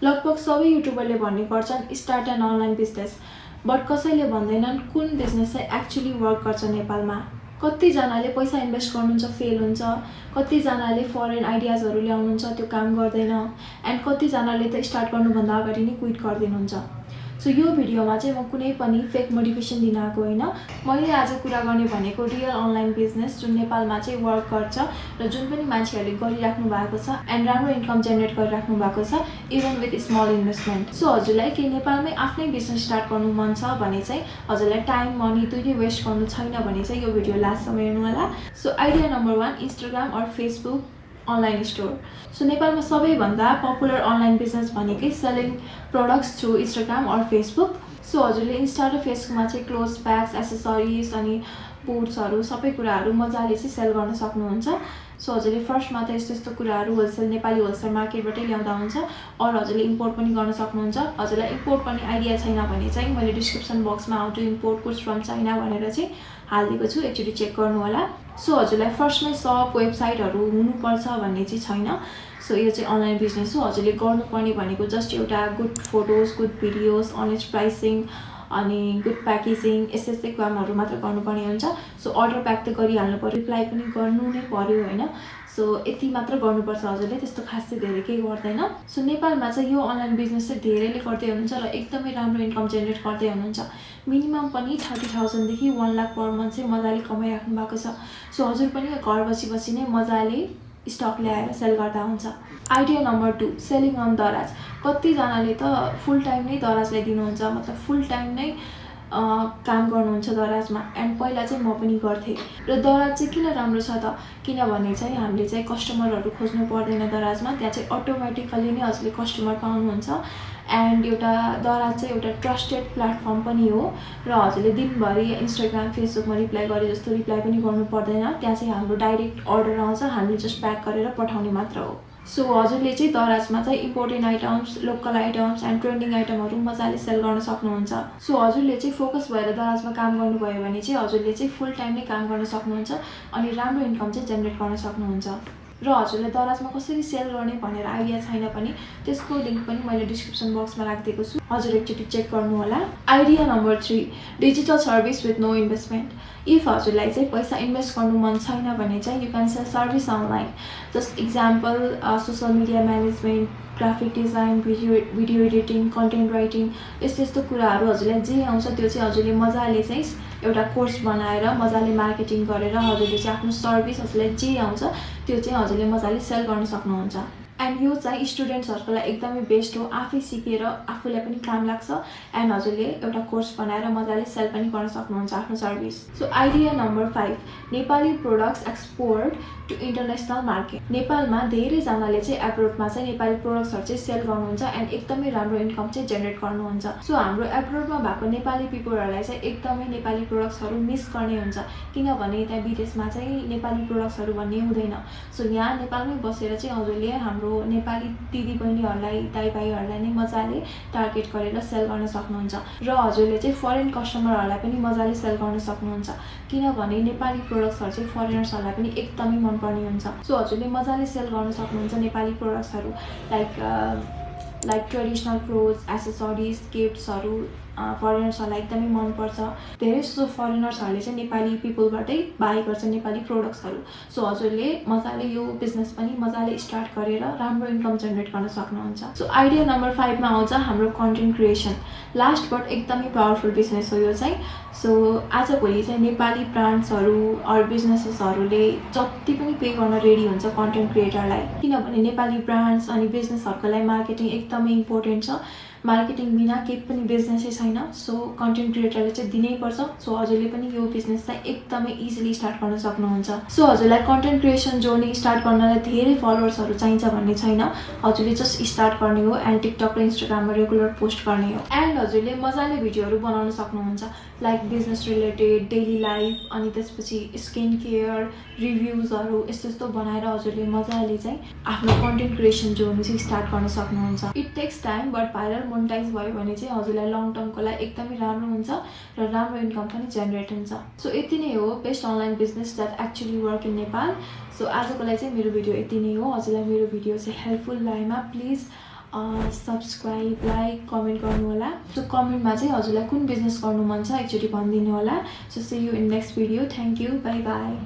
लगभग सबै युट्युबरले भन्ने गर्छन् start an online business, but कसैले भन्दैनन् कुन बिजनेस चाहिँ एक्चुअली वर्क गर्छ नेपालमा। कतिजनाले पैसा इन्भेस्ट गर्नुहुन्छ फेल हुन्छ, कतिजनाले फरेन आइडियाजहरू ल्याउनुहुन्छ त्यो काम गर्दैन, एन्ड कतिजनाले त स्टार्ट गर्नुभन्दा अगाडि नै क्विट गरिदिनुहुन्छ। सो यो भिडियोमा चाहिँ म कुनै पनि फेक मोटिभेसन दिन आएको होइन। मैले आज कुरा गर्ने भनेको रियल अनलाइन बिजनेस जुन नेपालमा चाहिँ वर्क गर्छ र जुन पनि मान्छेहरूले गरिराख्नु भएको छ एन्ड राम्रो इन्कम जेनेरेट गरिराख्नु भएको छ even with small investment. So हजुरलाई के नेपालमै आफ्नै बिजनेस स्टार्ट गर्नु मन छ भने चाहिँ हजुरलाई टाइम मनी दुईटै वेस्ट गर्नु छैन भने चाहिँ यो भिडियो लास्टसम्म हेर्नु होला। So idea number 1, Instagram or Facebook online store. So नेपालमा सबैभन्दा पपुलर अनलाइन बिजनेस भनेकै selling products through Instagram or Facebook. So हजुरले इन्स्टा र फेसबुकमा चाहिँ क्लोथ ब्याग्स, एसेसरिज अनि बुट्सहरू सबै कुराहरू मजाले चाहिँ सेल गर्न सक्नुहुन्छ। सो हजुरले फर्स्टमा त यस्तो कुराहरू होलसेल नेपाली होलसेल मार्केटबाटै ल्याउँदा हुन्छ, अरू हजुरले इम्पोर्ट पनि गर्न सक्नुहुन्छ। हजुरलाई इम्पोर्ट गर्ने आइडिया छैन भने चाहिँ मैले डिस्क्रिप्सन बक्समा how to import goods from China भनेर चाहिँ हालिदिएको छु, एकचोटि चेक गर्नु होला। सो हजुरलाई फर्स्टमै सप वेबसाइटहरू हुनुपर्छ भन्ने चाहिँ छैन। सो यो चाहिँ अनलाइन बिजनेस हो। हजुरले गर्नुपर्ने भनेको जस्ट एउटा good photos, good videos, honest pricing अनि गुड प्याकेजिङ यस्तै कामहरू मात्र गर्नुपर्ने हुन्छ। सो अर्डर प्याक त गरिहाल्नु पऱ्यो, रिप्लाई पनि गर्नु नै पऱ्यो होइन। सो यति मात्र गर्नुपर्छ हजुरले, त्यस्तो खासै धेरै केही गर्दैन। सो नेपालमा चाहिँ यो अनलाइन बिजनेस चाहिँ धेरैले गर्दै हुनुहुन्छ र एकदमै राम्रो इन्कम जेनेरेट गर्दै हुनुहुन्छ। मिनिमम पनि 30,000 देखि 1 लाख पर मन्थ चाहिँ मजाले कमाइराख्नु भएको छ। सो हजुर पनि घर बसी नै मजाले स्टक ल्याएर सेल गर्दा हुन्छ। आइडिया नम्बर 2, सेलिङ अन दराज। कतिजनाले त फुल टाइम नै दराजलाई दिनुहुन्छ, मतलब फुल टाइम नै काम गर्नुहुन्छ दराजमा। एन्ड पहिला चाहिँ म पनि गर्थेँ र दराज चाहिँ किन राम्रो छ त, किनभने चाहिँ हामीले चाहिँ कस्टमरहरू खोज्नु पर्दैन दराजमा, त्यहाँ चाहिँ अटोमेटिकली नै हजुरले कस्टमर पाउनुहुन्छ। एन्ड एउटा दराज चाहिँ एउटा ट्रस्टेड प्लेटफर्म पनि हो र हजुरले दिनभरि इन्स्टाग्राम फेसबुकमा रिप्लाई गरे जस्तो रिप्लाई पनि गर्नु पर्दैन। त्यहाँ चाहिँ हाम्रो डाइरेक्ट अर्डर आउँछ, हामीले जस्ट प्याक गरेर पठाउने मात्र हो। सो हजुरले चाहिँ दराजमा चाहिँ important items, local items and trending आइटमहरू मजाले सेल गर्न सक्नुहुन्छ। सो हजुरले चाहिँ फोकस भएर दराजमा काम गर्नुभयो भने चाहिँ हजुरले चाहिँ फुल टाइम नै काम गर्न सक्नुहुन्छ अनि राम्रो इन्कम चाहिँ जेनेरेट गर्न सक्नुहुन्छ। र हजुरलाई दराजमा कसरी सेल गर्ने भनेर आइडिया छैन भने त्यसको लिङ्क पनि मैले डिस्क्रिप्सन बक्समा राखिदिएको छु, हजुर एकचोटि चेक गर्नु होला। Idea number 3, digital service with no investment. If हजुरलाई चाहिँ पैसा इन्भेस्ट गर्नु मन छैन भने चाहिँ you can sell service online. Just example social media management, graphic design, video editing, content writing यस्तो कुराहरू हजुरलाई जे आउँछ त्यो चाहिँ हजुरले मजाले चाहिँ एउटा कोर्स बनाएर मजाले मार्केटिङ गरेर हजुरले चाहिँ आफ्नो सर्भिस हजुरलाई जे आउँछ त्यो चाहिँ हजुरले मजाले सेल गर्न सक्नुहुन्छ। एन्ड यो चाहिँ स्टुडेन्ट्सहरूको लागि एकदमै बेस्ट हो, आफै सिकेर आफूलाई पनि काम लाग्छ एन्ड हजुरले एउटा कोर्स बनाएर मजाले सेल पनि गर्न सक्नुहुन्छ आफ्नो service. So idea number 5, Nepali products export to international market. नेपालमा धेरैजनाले चाहिँ एब्रोडमा चाहिँ नेपाली प्रोडक्ट्सहरू चाहिँ सेल गर्नुहुन्छ एन्ड एकदमै राम्रो इन्कम चाहिँ जेनेरेट गर्नुहुन्छ। सो हाम्रो एब्रोडमा भएको नेपाली पिपलहरूलाई चाहिँ एकदमै नेपाली प्रोडक्ट्सहरू मिस गर्ने हुन्छ, किनभने त्यहाँ विदेशमा चाहिँ नेपाली प्रोडक्ट्सहरू भन्ने हुँदैन। सो यहाँ नेपालमै बसेर चाहिँ हजुरले हाम्रो नेपाली दिदी बहिनीहरूलाई, दाइ भाइहरूलाई नै मजाले टार्गेट गरेर सेल गर्न सक्नुहुन्छ र हजुरले चाहिँ फरेन कस्टमरहरूलाई पनि मजाले सेल गर्न सक्नुहुन्छ, किनभने नेपाली प्रोडक्ट्सहरू चाहिँ फरेनर्सहरूलाई पनि एकदमै मनपर्ने हुन्छ। सो हजुरले मजाले सेल गर्न सक्नुहुन्छ नेपाली प्रोडक्ट्सहरू लाइक ट्रेडिसनल क्लोथ्स, एसेसरिज, गिफ्ट्सहरू फरेनर्सहरूलाई एकदमै मनपर्छ। धेरै जस्तो फरेनर्सहरूले चाहिँ नेपाली पिपलबाटै बाई गर्छ नेपाली प्रोडक्ट्सहरू। सो हजुरले मजाले यो बिजनेस पनि मजाले स्टार्ट गरेर राम्रो इन्कम जेनेरेट गर्न सक्नुहुन्छ। सो आइडिया नम्बर 5 मा आउँछ हाम्रो कन्टेन्ट क्रिएसन। लास्ट बट एकदमै पावरफुल बिजनेस हो यो चाहिँ। सो आजभोलि चाहिँ नेपाली ब्रान्ड्सहरू अरू बिजनेसेसहरूले जति पनि पे गर्न रेडी हुन्छ कन्टेन्ट क्रिएटरलाई, किनभने नेपाली ब्रान्ड्स अनि बिजनेसहरूको लागि मार्केटिङ एकदमै इम्पोर्टेन्ट छ। मार्केटिङ बिना केही पनि बिजनेसै छैन। सो कन्टेन्ट क्रिएटरले चाहिँ दिनैपर्छ। सो हजुरले पनि यो बिजनेस चाहिँ एकदमै इजिली स्टार्ट गर्न सक्नुहुन्छ। सो हजुरलाई कन्टेन्ट क्रिएसन जर्नी स्टार्ट गर्नलाई धेरै फलोवर्सहरू चाहिन्छ भन्ने छैन, हजुरले जस्ट स्टार्ट गर्ने हो एन्ड टिकटक र इन्स्टाग्राममा रेगुलर पोस्ट गर्ने हो एन्ड हजुरले मजाले भिडियोहरू बनाउन सक्नुहुन्छ like business related, daily life अनि त्यसपछि स्किन केयर, रिभ्युजहरू यस्तो बनाएर हजुरले मजाले चाहिँ आफ्नो कन्टेन्ट क्रिएसन जर्नी चाहिँ स्टार्ट गर्न सक्नुहुन्छ। It takes time but viral monetize भयो भने चाहिँ हजुरलाई लङ टर्मको लागि एकदमै राम्रो हुन्छ र राम्रो इन्कम पनि जेनेरेट हुन्छ। सो यति नै हो best online business that actually work in Nepal. So आजको लागि चाहिँ मेरो भिडियो यति नै हो। हजुरलाई मेरो भिडियो चाहिँ हेल्पफुल लागेमा प्लिज सब्सक्राइब, लाइक, कमेन्ट गर्नु होला। सो कमेन्टमा चाहिँ हजुरलाई कुन बिजनेस गर्नु मन छ एकचोटि भनिदिनु होला। So see you in next video. Thank you, bye by.